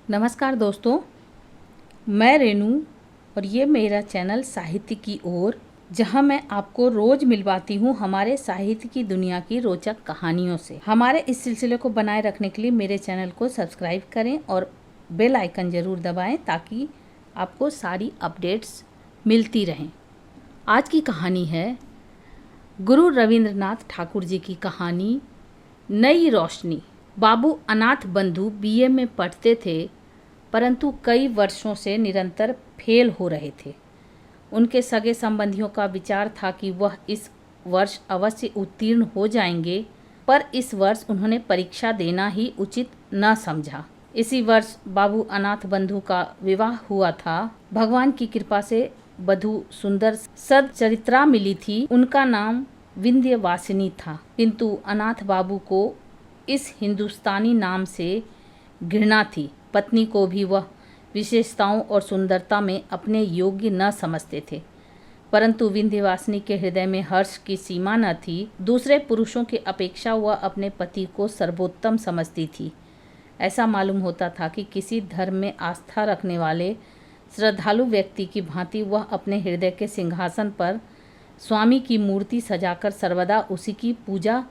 नमस्कार दोस्तों, मैं रेनू और ये मेरा चैनल साहित्य की ओर, जहां मैं आपको रोज मिलवाती हूं हमारे साहित्य की दुनिया की रोचक कहानियों से। हमारे इस सिलसिले को बनाए रखने के लिए मेरे चैनल को सब्सक्राइब करें और बेल आइकन ज़रूर दबाएं ताकि आपको सारी अपडेट्स मिलती रहें। आज की कहानी है गुरु रविंद्रनाथ ठाकुर जी की कहानी नई रोशनी। बाबू अनाथ बंधु बीए में पढ़ते थे, परंतु कई वर्षों से निरंतर फेल हो रहे थे। उनके सगे संबंधियों का विचार था कि वह इस वर्ष अवश्य उत्तीर्ण हो जाएंगे, पर इस वर्ष उन्होंने परीक्षा देना ही उचित न समझा। इसी वर्ष बाबू अनाथ बंधु का विवाह हुआ था। भगवान की कृपा से वधू सुंदर सच्चरित्रा मिली थी। उनका नाम विंध्यवासिनी था, किंतु अनाथ बाबू को इस हिंदुस्तानी नाम से घृणा थी। पत्नी को भी वह विशेषताओं और सुंदरता में अपने योग्य न समझते थे, परंतु विंध्यवासिनी के हृदय में हर्ष की सीमा न थी। दूसरे पुरुषों की अपेक्षा वह अपने पति को सर्वोत्तम समझती थी। ऐसा मालूम होता था कि किसी धर्म में आस्था रखने वाले श्रद्धालु व्यक्ति की भांति वह अपने हृदय के सिंहासन पर स्वामी की मूर्ति सजाकर सर्वदा उसी की पूजा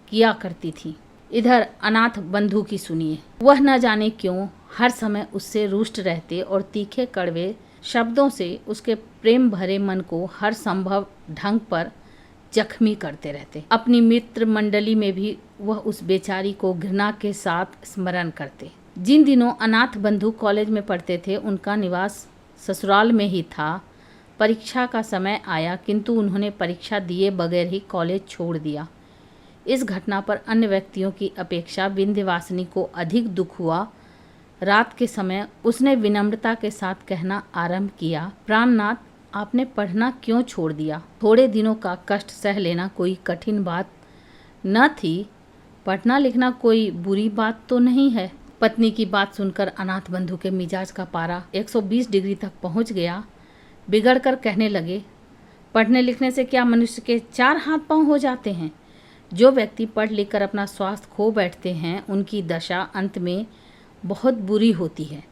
किया करती थी। इधर अनाथ बंधु की सुनिए। वह न जाने क्यों हर समय उससे रुष्ट रहते और तीखे कड़वे शब्दों से उसके प्रेम भरे मन को हर संभव ढंग पर जख्मी करते रहते। अपनी मित्र मंडली में भी वह उस बेचारी को घृणा के साथ स्मरण करते। जिन दिनों अनाथ बंधु कॉलेज में पढ़ते थे, उनका निवास ससुराल में ही था। परीक्षा का समय आया, किंतु उन्होंने परीक्षा दिए बगैर ही कॉलेज छोड़ दिया। इस घटना पर अन्य व्यक्तियों की अपेक्षा विंध्यवासिनी को अधिक दुख हुआ। रात के समय उसने विनम्रता के साथ कहना आरंभ किया, प्राणनाथ, आपने पढ़ना क्यों छोड़ दिया? थोड़े दिनों का कष्ट सह लेना कोई कठिन बात न थी। पढ़ना लिखना कोई बुरी बात तो नहीं है। पत्नी की बात सुनकर अनाथ बंधु के मिजाज का पारा 120 डिग्री तक पहुंच गया। बिगड़कर कहने लगे, पढ़ने लिखने से क्या मनुष्य के 4 हाथ पांव हो जाते हैं? जो व्यक्ति पढ़ लिख कर अपना स्वास्थ्य खो बैठते हैं, उनकी दशा अंत में बहुत बुरी होती है।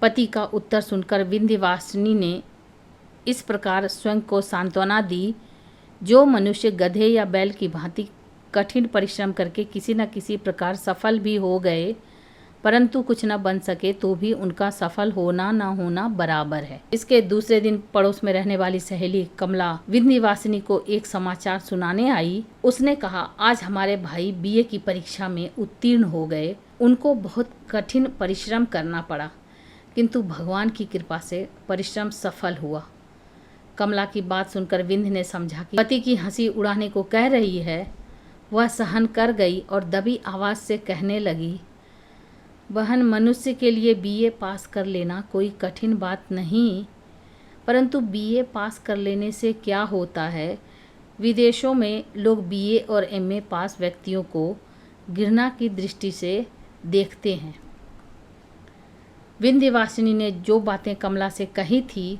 पति का उत्तर सुनकर विंध्यवासिनी ने इस प्रकार स्वयं को सांत्वना दी, जो मनुष्य गधे या बैल की भांति कठिन परिश्रम करके किसी न किसी प्रकार सफल भी हो गए, परंतु कुछ न बन सके, तो भी उनका सफल होना न होना बराबर है। इसके दूसरे दिन पड़ोस में रहने वाली सहेली कमला विंध्यवासिनी को एक समाचार सुनाने आई। उसने कहा, आज हमारे भाई बीए की परीक्षा में उत्तीर्ण हो गए। उनको बहुत कठिन परिश्रम करना पड़ा, किंतु भगवान की कृपा से परिश्रम सफल हुआ। कमला की बात सुनकर विंध्य ने समझा कि पति की हंसी उड़ाने को कह रही है। वह सहन कर गई और दबी आवाज से कहने लगी, बहन, मनुष्य के लिए बीए पास कर लेना कोई कठिन बात नहीं, परंतु बीए पास कर लेने से क्या होता है? विदेशों में लोग बीए और एमए पास व्यक्तियों को घृणा की दृष्टि से देखते हैं। विंध्यवासिनी ने जो बातें कमला से कही थी,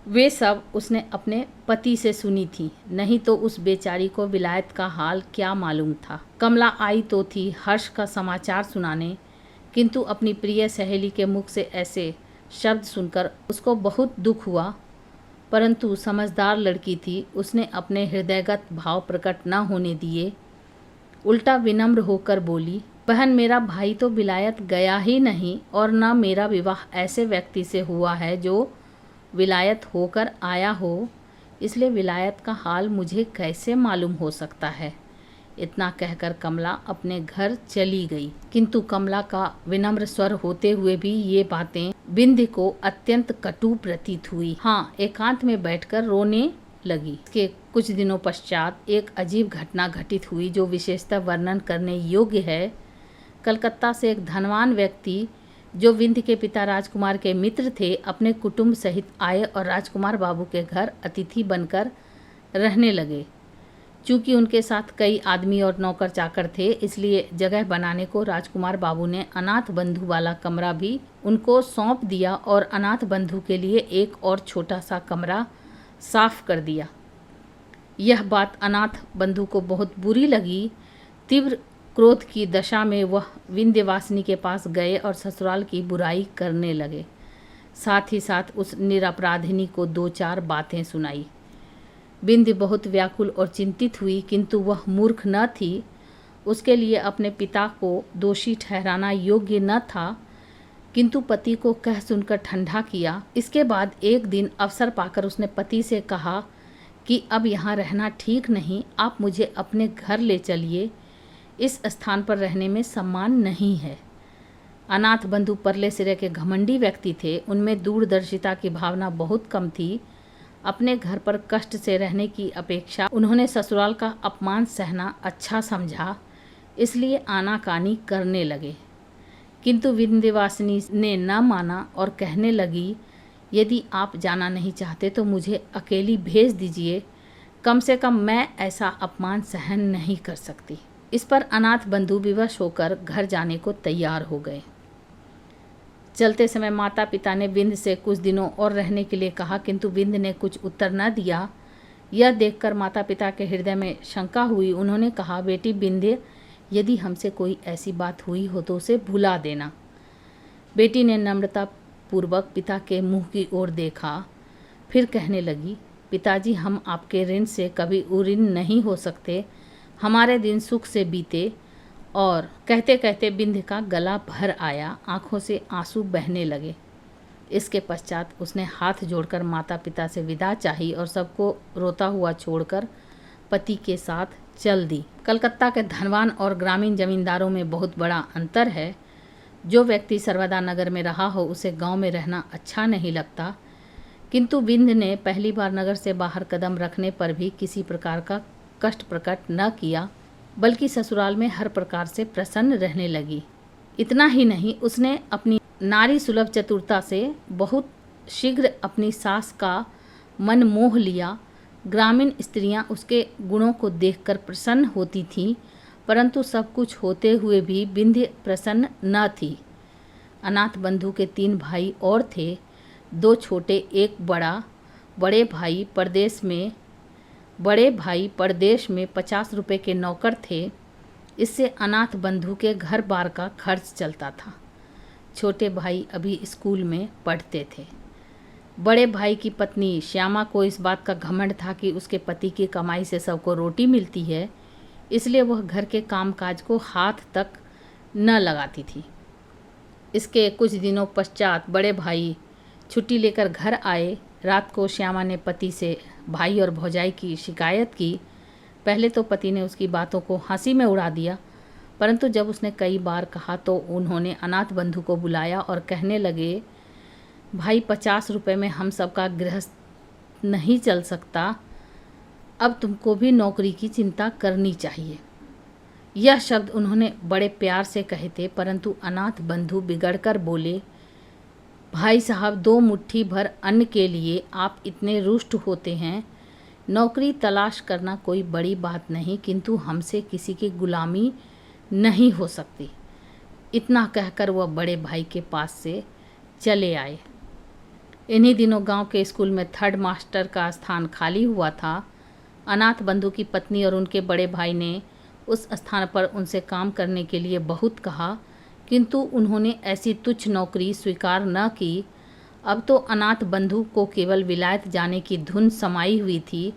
वे सब उसने अपने पति से सुनी थी, नहीं तो उस बेचारी को विलायत का हाल क्या मालूम था। कमला आई तो थी हर्ष का समाचार सुनाने, किंतु अपनी प्रिय सहेली के मुख से ऐसे शब्द सुनकर उसको बहुत दुख हुआ। परंतु समझदार लड़की थी, उसने अपने हृदयगत भाव प्रकट न होने दिए। उल्टा विनम्र होकर बोली, बहन, मेरा भाई तो विलायत गया ही नहीं और न मेरा विवाह ऐसे व्यक्ति से हुआ है जो विलायत होकर आया हो, इसलिए विलायत का हाल मुझे कैसे मालूम हो सकता है? इतना कहकर कमला अपने घर चली गई। किंतु कमला का विनम्र स्वर होते हुए भी ये बातें विंध्य को अत्यंत कटु प्रतीत हुई। हाँ, एकांत में बैठकर रोने लगी। इसके कुछ दिनों पश्चात एक अजीब घटना घटित हुई जो विशेषतः वर्णन करने योग्य है। कलकत्ता से एक धनवान व्यक्ति, जो विंध्य के पिता राजकुमार के मित्र थे, अपने कुटुंब सहित आए और राजकुमार बाबू के घर अतिथि बनकर रहने लगे। चूँकि उनके साथ कई आदमी और नौकर चाकर थे, इसलिए जगह बनाने को राजकुमार बाबू ने अनाथ बंधु वाला कमरा भी उनको सौंप दिया और अनाथ बंधु के लिए एक और छोटा सा कमरा साफ कर दिया। यह बात अनाथ बंधु को बहुत बुरी लगी। तीव्र क्रोध की दशा में वह विंध्यवासिनी के पास गए और ससुराल की बुराई करने लगे। साथ ही साथ उस निरपराधिनी को 2-4 बातें सुनाई। विंध्य बहुत व्याकुल और चिंतित हुई, किंतु वह मूर्ख न थी। उसके लिए अपने पिता को दोषी ठहराना योग्य न था, किंतु पति को कह सुनकर ठंडा किया। इसके बाद एक दिन अवसर पाकर उसने पति से कहा कि अब यहाँ रहना ठीक नहीं, आप मुझे अपने घर ले चलिए, इस स्थान पर रहने में सम्मान नहीं है। अनाथ बंधु परले सिरे के घमंडी व्यक्ति थे, उनमें दूरदर्शिता की भावना बहुत कम थी। अपने घर पर कष्ट से रहने की अपेक्षा उन्होंने ससुराल का अपमान सहना अच्छा समझा, इसलिए आनाकानी करने लगे। किंतु विंध्यवासिनी ने न माना और कहने लगी, यदि आप जाना नहीं चाहते तो मुझे अकेली भेज दीजिए, कम से कम मैं ऐसा अपमान सहन नहीं कर सकती। इस पर अनाथ बंधु विवश होकर घर जाने को तैयार हो गए। चलते समय माता पिता ने विंध्य से कुछ दिनों और रहने के लिए कहा, किंतु विंध्य ने कुछ उत्तर न दिया। यह देखकर माता पिता के हृदय में शंका हुई। उन्होंने कहा, बेटी विंध्य, यदि हमसे कोई ऐसी बात हुई हो तो उसे भुला देना। बेटी ने नम्रता पूर्वक पिता के मुंह की ओर देखा, फिर कहने लगी, पिताजी, हम आपके ऋण से कभी उऋण नहीं हो सकते, हमारे दिन सुख से बीते। और कहते कहते विंध्य का गला भर आया, आंखों से आंसू बहने लगे। इसके पश्चात उसने हाथ जोड़कर माता पिता से विदा चाही और सबको रोता हुआ छोड़कर पति के साथ चल दी। कलकत्ता के धनवान और ग्रामीण जमींदारों में बहुत बड़ा अंतर है। जो व्यक्ति सर्वदा नगर में रहा हो उसे गांव में रहना अच्छा नहीं लगता, किंतु विंध्य ने पहली बार नगर से बाहर कदम रखने पर भी किसी प्रकार का कष्ट प्रकट न किया, बल्कि ससुराल में हर प्रकार से प्रसन्न रहने लगी। इतना ही नहीं, उसने अपनी नारी सुलभ चतुरता से बहुत शीघ्र अपनी सास का मन मोह लिया। ग्रामीण स्त्रियां उसके गुणों को देखकर प्रसन्न होती थीं, परंतु सब कुछ होते हुए भी विंध्य प्रसन्न न थी। अनाथ बंधु के 3 भाई और थे, 2 छोटे, एक बड़ा। बड़े भाई परदेश में 50 रुपये के नौकर थे। इससे अनाथ बंधु के घर बार का खर्च चलता था। छोटे भाई अभी स्कूल में पढ़ते थे। बड़े भाई की पत्नी श्यामा को इस बात का घमंड था कि उसके पति की कमाई से सबको रोटी मिलती है, इसलिए वह घर के कामकाज को हाथ तक न लगाती थी। इसके कुछ दिनों पश्चात बड़े भाई छुट्टी लेकर घर आए। रात को श्यामा ने पति से भाई और भौजाई की शिकायत की। पहले तो पति ने उसकी बातों को हंसी में उड़ा दिया, परंतु जब उसने कई बार कहा तो उन्होंने अनाथ बंधु को बुलाया और कहने लगे, भाई 50 रुपये में हम सबका गृहस्थ नहीं चल सकता, अब तुमको भी नौकरी की चिंता करनी चाहिए। यह शब्द उन्होंने बड़े प्यार से कहे थे, परंतु अनाथ बंधु बिगड़कर बोले, भाई साहब, 2 मुट्ठी भर अन्न के लिए आप इतने रुष्ट होते हैं। नौकरी तलाश करना कोई बड़ी बात नहीं, किंतु हमसे किसी की गुलामी नहीं हो सकती। इतना कहकर वह बड़े भाई के पास से चले आए। इन्हीं दिनों गांव के स्कूल में 3rd मास्टर का स्थान खाली हुआ था। अनाथ बंधु की पत्नी और उनके बड़े भाई ने उस स्थान पर उनसे काम करने के लिए बहुत कहा, किंतु उन्होंने ऐसी तुच्छ नौकरी स्वीकार न की। अब तो अनाथ बंधु को केवल विलायत जाने की धुन समाई हुई थी।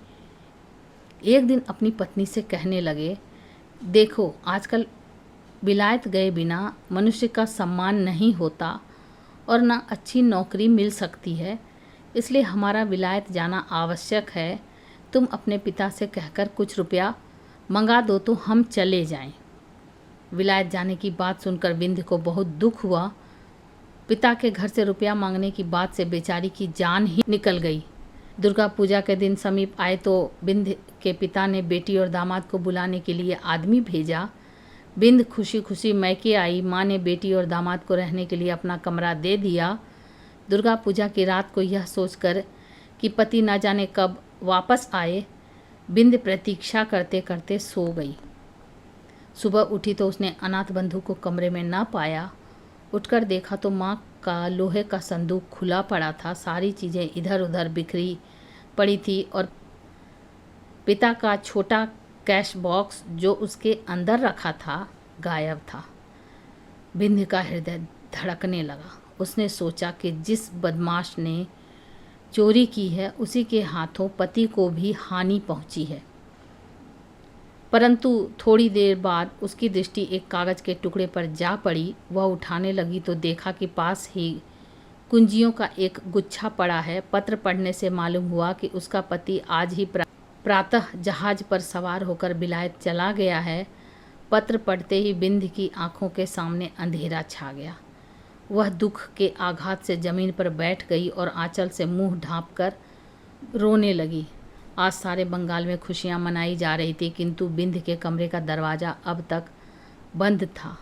एक दिन अपनी पत्नी से कहने लगे, देखो, आजकल विलायत गए बिना मनुष्य का सम्मान नहीं होता और न अच्छी नौकरी मिल सकती है, इसलिए हमारा विलायत जाना आवश्यक है। तुम अपने पिता से कहकर कुछ रुपया मंगा दो तो हम चले जाएं। विलायत जाने की बात सुनकर विंध्य को बहुत दुख हुआ। पिता के घर से रुपया मांगने की बात से बेचारी की जान ही निकल गई। दुर्गा पूजा के दिन समीप आए तो विंध्य के पिता ने बेटी और दामाद को बुलाने के लिए आदमी भेजा। विंध्य खुशी खुशी मैके आई। माँ ने बेटी और दामाद को रहने के लिए अपना कमरा दे दिया। दुर्गा पूजा की रात को यह सोचकर कि पति न जाने कब वापस आए, विंध्य प्रतीक्षा करते करते सो गई। सुबह उठी तो उसने अनाथ बंधु को कमरे में ना पाया। उठकर देखा तो माँ का लोहे का संदूक खुला पड़ा था। सारी चीज़ें इधर उधर बिखरी पड़ी थी और पिता का छोटा कैश बॉक्स जो उसके अंदर रखा था गायब था। बिंद का हृदय धड़कने लगा। उसने सोचा कि जिस बदमाश ने चोरी की है उसी के हाथों पति को भी हानि पहुंची है। परंतु थोड़ी देर बाद उसकी दृष्टि एक कागज़ के टुकड़े पर जा पड़ी। वह उठाने लगी तो देखा कि पास ही कुंजियों का एक गुच्छा पड़ा है। पत्र पढ़ने से मालूम हुआ कि उसका पति आज ही प्रातः जहाज पर सवार होकर बिलायत चला गया है। पत्र पढ़ते ही बिंद की आंखों के सामने अंधेरा छा गया। वह दुख के आघात से जमीन पर बैठ गई और आंचल से मुंह ढांपकर रोने लगी। आज सारे बंगाल में खुशियां मनाई जा रही थी, किंतु बिंद के कमरे का दरवाज़ा अब तक बंद था।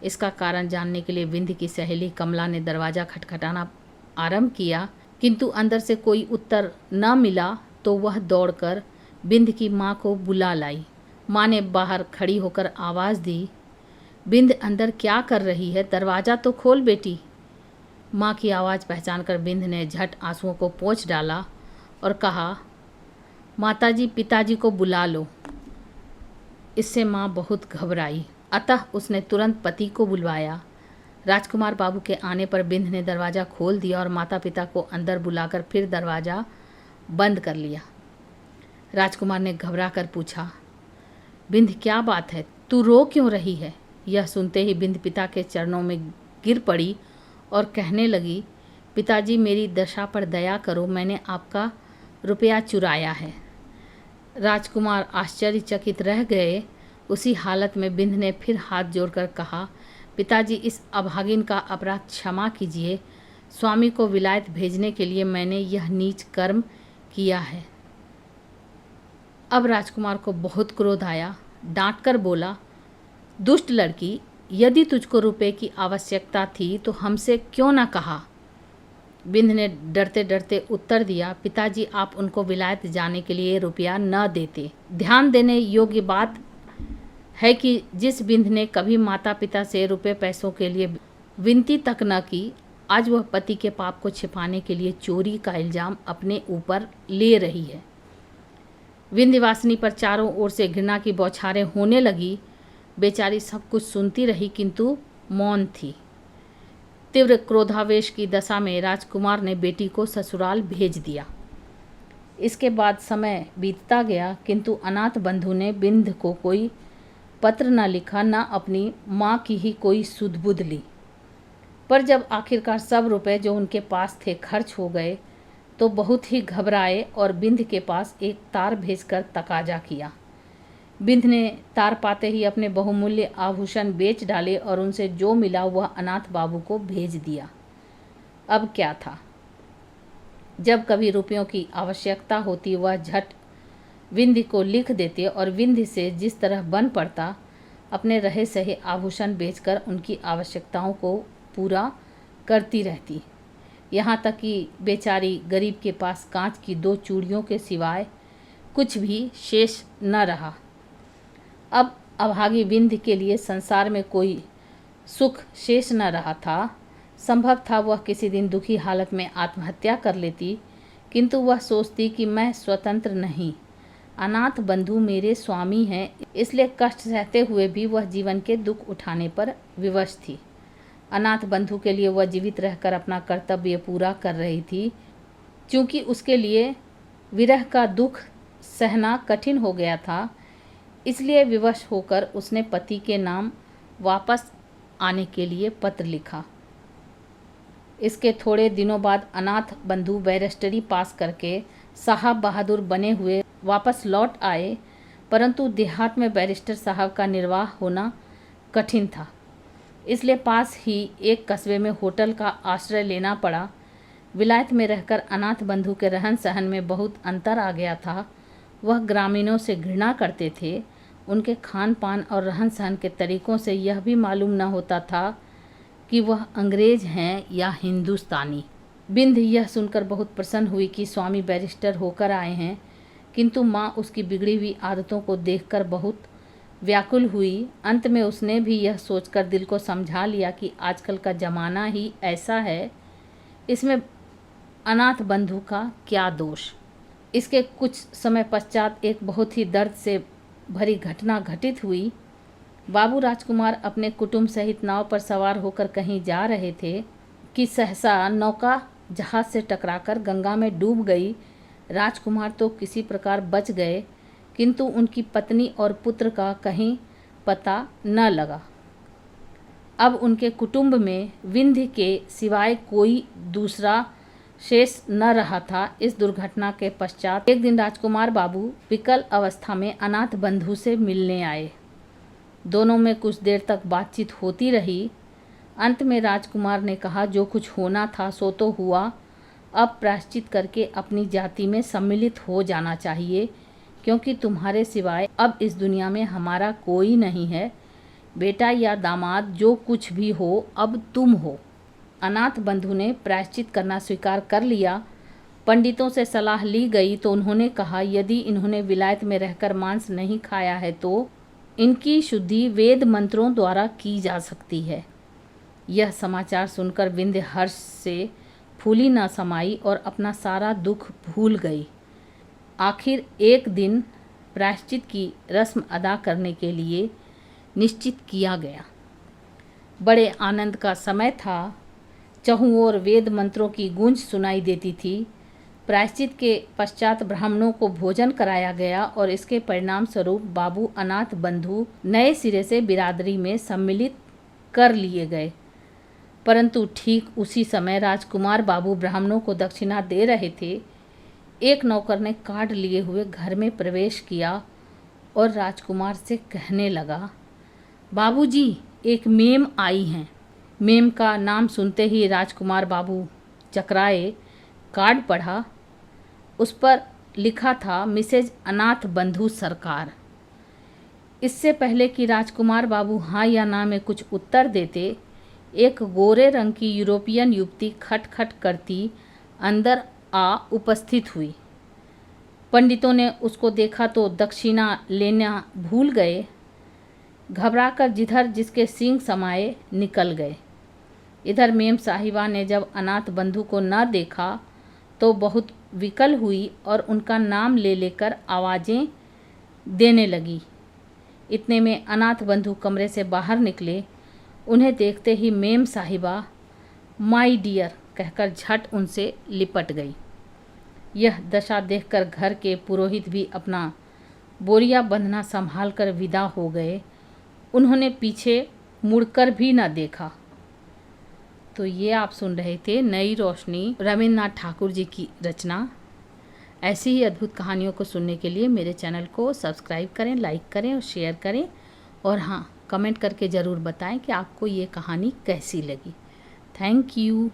इसका कारण जानने के लिए बिंद की सहेली कमला ने दरवाज़ा खटखटाना आरंभ किया, किंतु अंदर से कोई उत्तर न मिला तो वह दौड़कर बिंद की माँ को बुला लाई। माँ ने बाहर खड़ी होकर आवाज़ दी, बिंद अंदर क्या कर रही है? दरवाज़ा तो खोल बेटी। माँ की आवाज़ पहचानकर बिंद ने झट आंसुओं को पोंछ डाला और कहा, माताजी पिताजी को बुला लो। इससे माँ बहुत घबराई, अतः उसने तुरंत पति को बुलवाया। राजकुमार बाबू के आने पर बिंद ने दरवाज़ा खोल दिया और माता पिता को अंदर बुलाकर फिर दरवाज़ा बंद कर लिया। राजकुमार ने घबरा कर पूछा, बिंद क्या बात है, तू रो क्यों रही है? यह सुनते ही बिंद पिता के चरणों में गिर पड़ी और कहने लगी, पिताजी मेरी दशा पर दया करो, मैंने आपका रुपया चुराया है। राजकुमार आश्चर्यचकित रह गए। उसी हालत में बिंद ने फिर हाथ जोड़कर कहा, पिताजी इस अभागिन का अपराध क्षमा कीजिए। स्वामी को विलायत भेजने के लिए मैंने यह नीच कर्म किया है। अब राजकुमार को बहुत क्रोध आया। डांट कर बोला, दुष्ट लड़की, यदि तुझको रुपए की आवश्यकता थी तो हमसे क्यों न कहा? बिंद ने डरते डरते उत्तर दिया, पिताजी आप उनको विलायत जाने के लिए रुपया न देते। ध्यान देने योग्य बात है कि जिस बिंद ने कभी माता पिता से रुपए पैसों के लिए विनती तक न की, आज वह पति के पाप को छिपाने के लिए चोरी का इल्ज़ाम अपने ऊपर ले रही है। विंध्यवासिनी पर चारों ओर से घृणा की बौछारें होने लगी। बेचारी सब कुछ सुनती रही किंतु मौन थी। तीव्र क्रोधावेश की दशा में राजकुमार ने बेटी को ससुराल भेज दिया। इसके बाद समय बीतता गया, किंतु अनाथ बंधु ने बिंद को कोई पत्र न लिखा, न अपनी माँ की ही कोई सुध-बुध ली। पर जब आखिरकार सब रुपए जो उनके पास थे खर्च हो गए तो बहुत ही घबराए और बिंद के पास एक तार भेजकर तकाजा किया। बिंद ने तार पाते ही अपने बहुमूल्य आभूषण बेच डाले और उनसे जो मिला वह अनाथ बाबू को भेज दिया। अब क्या था, जब कभी रुपयों की आवश्यकता होती वह झट विंध्य को लिख देते और विंध्य से जिस तरह बन पड़ता अपने रहे सहे आभूषण बेचकर उनकी आवश्यकताओं को पूरा करती रहती। यहाँ तक कि बेचारी गरीब के पास कांच की 2 चूड़ियों के सिवाय कुछ भी शेष न रहा। अब अभागी विंध्य के लिए संसार में कोई सुख शेष न रहा था। संभव था वह किसी दिन दुखी हालत में आत्महत्या कर लेती, किंतु वह सोचती कि मैं स्वतंत्र नहीं, अनाथ बंधु मेरे स्वामी हैं, इसलिए कष्ट सहते हुए भी वह जीवन के दुख उठाने पर विवश थी। अनाथ बंधु के लिए वह जीवित रहकर अपना कर्तव्य पूरा कर रही थी। चूँकि उसके लिए विरह का दुख सहना कठिन हो गया था, इसलिए विवश होकर उसने पति के नाम वापस आने के लिए पत्र लिखा। इसके थोड़े दिनों बाद अनाथ बंधु बैरिस्टरी पास करके साहब बहादुर बने हुए वापस लौट आए, परंतु देहात में बैरिस्टर साहब का निर्वाह होना कठिन था, इसलिए पास ही एक कस्बे में होटल का आश्रय लेना पड़ा। विलायत में रहकर अनाथ बंधु के रहन सहन में बहुत अंतर आ गया था। वह ग्रामीणों से घृणा करते थे। उनके खान पान और रहन सहन के तरीक़ों से यह भी मालूम न होता था कि वह अंग्रेज़ हैं या हिंदुस्तानी। बिंद यह सुनकर बहुत प्रसन्न हुई कि स्वामी बैरिस्टर होकर आए हैं, किंतु माँ उसकी बिगड़ी हुई आदतों को देखकर बहुत व्याकुल हुई। अंत में उसने भी यह सोचकर दिल को समझा लिया कि आजकल का ज़माना ही ऐसा है, इसमें अनाथ बंधु का क्या दोष। इसके कुछ समय पश्चात एक बहुत ही दर्द से भरी घटना घटित हुई। बाबू राजकुमार अपने कुटुंब सहित नाव पर सवार होकर कहीं जा रहे थे कि सहसा नौका जहाज से टकराकर गंगा में डूब गई। राजकुमार तो किसी प्रकार बच गए, किंतु उनकी पत्नी और पुत्र का कहीं पता न लगा। अब उनके कुटुंब में विंध्य के सिवाय कोई दूसरा शेष न रहा था। इस दुर्घटना के पश्चात एक दिन राजकुमार बाबू विकल अवस्था में अनाथ बंधु से मिलने आए। दोनों में कुछ देर तक बातचीत होती रही। अंत में राजकुमार ने कहा, जो कुछ होना था सो तो हुआ, अब प्रायश्चित करके अपनी जाति में सम्मिलित हो जाना चाहिए, क्योंकि तुम्हारे सिवाय अब इस दुनिया में हमारा कोई नहीं है। बेटा या दामाद जो कुछ भी हो, अब तुम हो। अनाथ बंधु ने प्रायश्चित करना स्वीकार कर लिया। पंडितों से सलाह ली गई तो उन्होंने कहा, यदि इन्होंने विलायत में रहकर मांस नहीं खाया है तो इनकी शुद्धि वेद मंत्रों द्वारा की जा सकती है। यह समाचार सुनकर विंध्य हर्ष से फूली न समाई और अपना सारा दुख भूल गई। आखिर एक दिन प्रायश्चित की रस्म अदा करने के लिए निश्चित किया गया। बड़े आनंद का समय था। चहुं ओर वेद मंत्रों की गूंज सुनाई देती थी। प्रायश्चित के पश्चात ब्राह्मणों को भोजन कराया गया और इसके परिणाम स्वरूप बाबू अनाथ बंधु नए सिरे से बिरादरी में सम्मिलित कर लिए गए। परंतु ठीक उसी समय राजकुमार बाबू ब्राह्मणों को दक्षिणा दे रहे थे। एक नौकर ने कार्ड लिए हुए घर में प्रवेश किया और राजकुमार से कहने लगा, बाबूजी, एक मेम आई हैं। मेम का नाम सुनते ही राजकुमार बाबू चकराए। कार्ड पढ़ा। उस पर लिखा था, मिसेज अनाथ बंधु सरकार। इससे पहले कि राजकुमार बाबू हाँ या ना में कुछ उत्तर देते, एक गोरे रंग की यूरोपियन युवती खटखट करती अंदर आ उपस्थित हुई। पंडितों ने उसको देखा तो दक्षिणा लेना भूल गए। घबराकर जिधर जिसके सींग समाये निकल गए। इधर मेम साहिबा ने जब अनाथ बंधु को न देखा तो बहुत विकल हुई और उनका नाम ले लेकर आवाज़ें देने लगी। इतने में अनाथ बंधु कमरे से बाहर निकले। उन्हें देखते ही मेम साहिबा माय डियर कहकर झट उनसे लिपट गई। यह दशा देखकर घर के पुरोहित भी अपना बोरिया बंधना संभाल कर विदा हो गए। उन्होंने पीछे मुड़कर भी न देखा। तो ये आप सुन रहे थे नई रोशनी, रविन्द्रनाथ ठाकुर जी की रचना। ऐसी ही अद्भुत कहानियों को सुनने के लिए मेरे चैनल को सब्सक्राइब करें, लाइक करें और शेयर करें। और हाँ, कमेंट करके ज़रूर बताएं कि आपको ये कहानी कैसी लगी। Thank you.